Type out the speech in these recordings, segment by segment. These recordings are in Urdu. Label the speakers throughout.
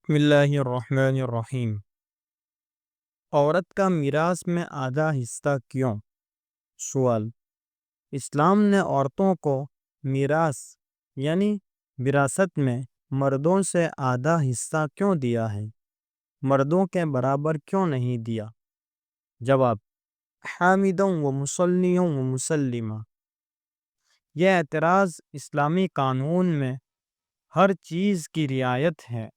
Speaker 1: بسم اللہ الرحمن الرحیم۔ عورت کا میراث میں آدھا حصہ کیوں؟ سوال: اسلام نے عورتوں کو میراث یعنی وراثت میں مردوں سے آدھا حصہ کیوں دیا ہے؟ مردوں کے برابر کیوں نہیں دیا؟ جواب: حامداً و مصلیاً و مسلمہ۔ یہ اعتراض اسلامی قانون میں ہر چیز کی رعایت ہے۔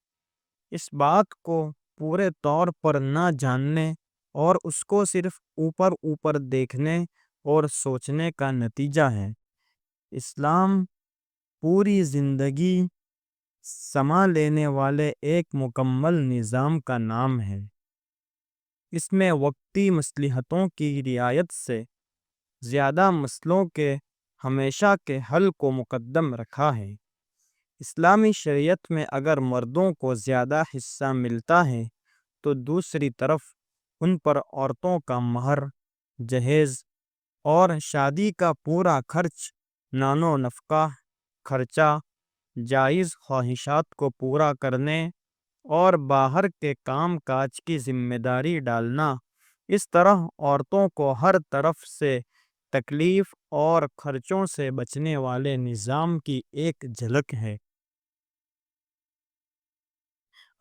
Speaker 1: اس بات کو پورے طور پر نہ جاننے اور اس کو صرف اوپر دیکھنے اور سوچنے کا نتیجہ ہے۔ اسلام پوری زندگی سما لینے والے ایک مکمل نظام کا نام ہے۔ اس میں وقتی مصلحتوں کی رعایت سے زیادہ مسئلوں کے ہمیشہ کے حل کو مقدم رکھا ہے۔ اسلامی شریعت میں اگر مردوں کو زیادہ حصہ ملتا ہے تو دوسری طرف ان پر عورتوں کا مہر، جہیز اور شادی کا پورا خرچ، نان و نفقہ خرچہ، جائز خواہشات کو پورا کرنے اور باہر کے کام کاج کی ذمہ داری ڈالنا، اس طرح عورتوں کو ہر طرف سے تکلیف اور خرچوں سے بچنے والے نظام کی ایک جھلک ہے۔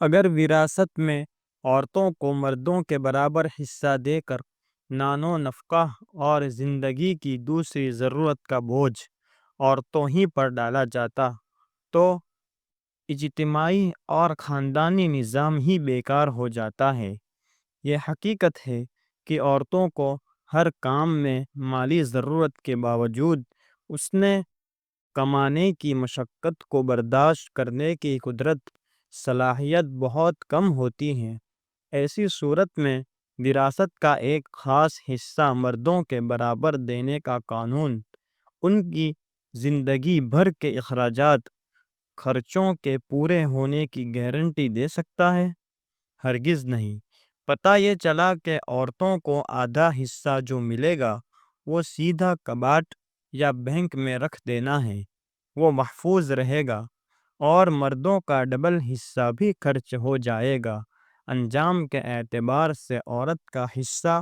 Speaker 1: اگر وراثت میں عورتوں کو مردوں کے برابر حصہ دے کر نان و نفقہ اور زندگی کی دوسری ضرورت کا بوجھ عورتوں ہی پر ڈالا جاتا تو اجتماعی اور خاندانی نظام ہی بیکار ہو جاتا ہے۔ یہ حقیقت ہے کہ عورتوں کو ہر کام میں مالی ضرورت کے باوجود اس نے کمانے کی مشقت کو برداشت کرنے کی قدرت صلاحیت بہت کم ہوتی ہے۔ ایسی صورت میں وراثت کا ایک خاص حصہ مردوں کے برابر دینے کا قانون ان کی زندگی بھر کے اخراجات خرچوں کے پورے ہونے کی گارنٹی دے سکتا ہے؟ ہرگز نہیں۔ پتہ یہ چلا کہ عورتوں کو آدھا حصہ جو ملے گا وہ سیدھا کباڑ یا بینک میں رکھ دینا ہے، وہ محفوظ رہے گا، اور مردوں کا ڈبل حصہ بھی خرچ ہو جائے گا۔ انجام کے اعتبار سے عورت کا حصہ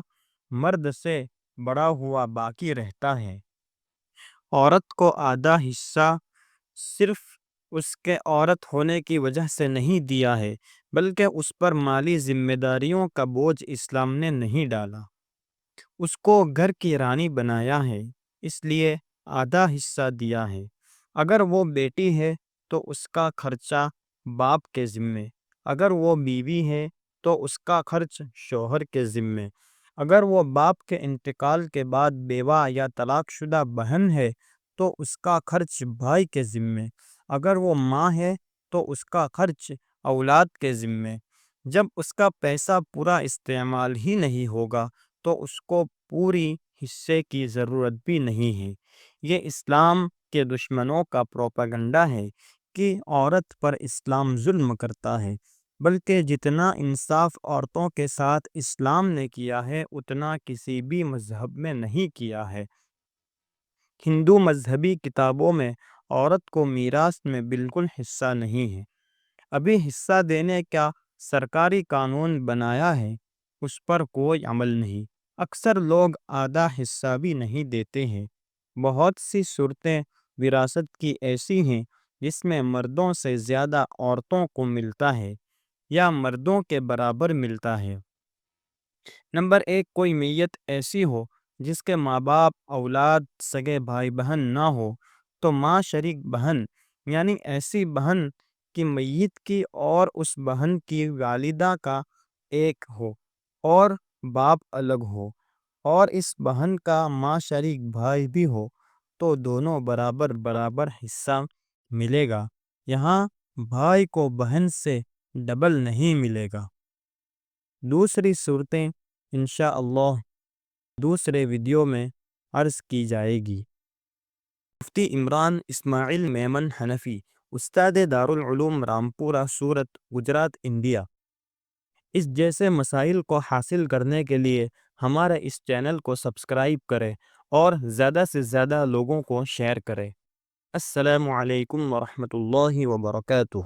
Speaker 1: مرد سے بڑا ہوا باقی رہتا ہے۔ عورت کو آدھا حصہ صرف اس کے عورت ہونے کی وجہ سے نہیں دیا ہے، بلکہ اس پر مالی ذمہ داریوں کا بوجھ اسلام نے نہیں ڈالا۔ اس کو گھر کی رانی بنایا ہے، اس لیے آدھا حصہ دیا ہے۔ اگر وہ بیٹی ہے تو اس کا خرچہ باپ کے ذمے، اگر وہ بیوی ہے تو اس کا خرچ شوہر کے ذمے، اگر وہ باپ کے انتقال کے بعد بیوہ یا طلاق شدہ بہن ہے تو اس کا خرچ بھائی کے ذمے، اگر وہ ماں ہے تو اس کا خرچ اولاد کے ذمے۔ جب اس کا پیسہ پورا استعمال ہی نہیں ہوگا تو اس کو پوری حصے کی ضرورت بھی نہیں ہے۔ یہ اسلام کے دشمنوں کا پروپیگنڈا ہے کہ عورت پر اسلام ظلم کرتا ہے، بلکہ جتنا انصاف عورتوں کے ساتھ اسلام نے کیا ہے اتنا کسی بھی مذہب میں نہیں کیا ہے۔ ہندو مذہبی کتابوں میں عورت کو میراث میں بالکل حصہ نہیں ہے۔ ابھی حصہ دینے کا سرکاری قانون بنایا ہے، اس پر کوئی عمل نہیں۔ اکثر لوگ آدھا حصہ بھی نہیں دیتے ہیں۔ بہت سی صورتیں وراثت کی ایسی ہیں جس میں مردوں سے زیادہ عورتوں کو ملتا ہے یا مردوں کے برابر ملتا ہے۔ نمبر 1، کوئی میت ایسی ہو جس کے ماں باپ، اولاد، سگے بھائی بہن نہ ہو تو ماں شریک بہن، یعنی ایسی بہن کی میت کی اور اس بہن کی والدہ کا ایک ہو اور باپ الگ ہو، اور اس بہن کا ماں شریک بھائی بھی ہو تو دونوں برابر حصہ ملے گا۔ یہاں بھائی کو بہن سے ڈبل نہیں ملے گا۔ دوسری صورتیں انشاءاللہ دوسرے ویڈیو میں عرض کی جائے گی۔ مفتی عمران اسماعیل میمن حنفی، استاد دارالعلوم رامپورہ سورت، گجرات، انڈیا۔ اس جیسے مسائل کو حاصل کرنے کے لیے ہمارے اس چینل کو سبسکرائب کریں اور زیادہ سے زیادہ لوگوں کو شیئر کریں۔ السلام علیکم ورحمۃ اللہ وبرکاتہ۔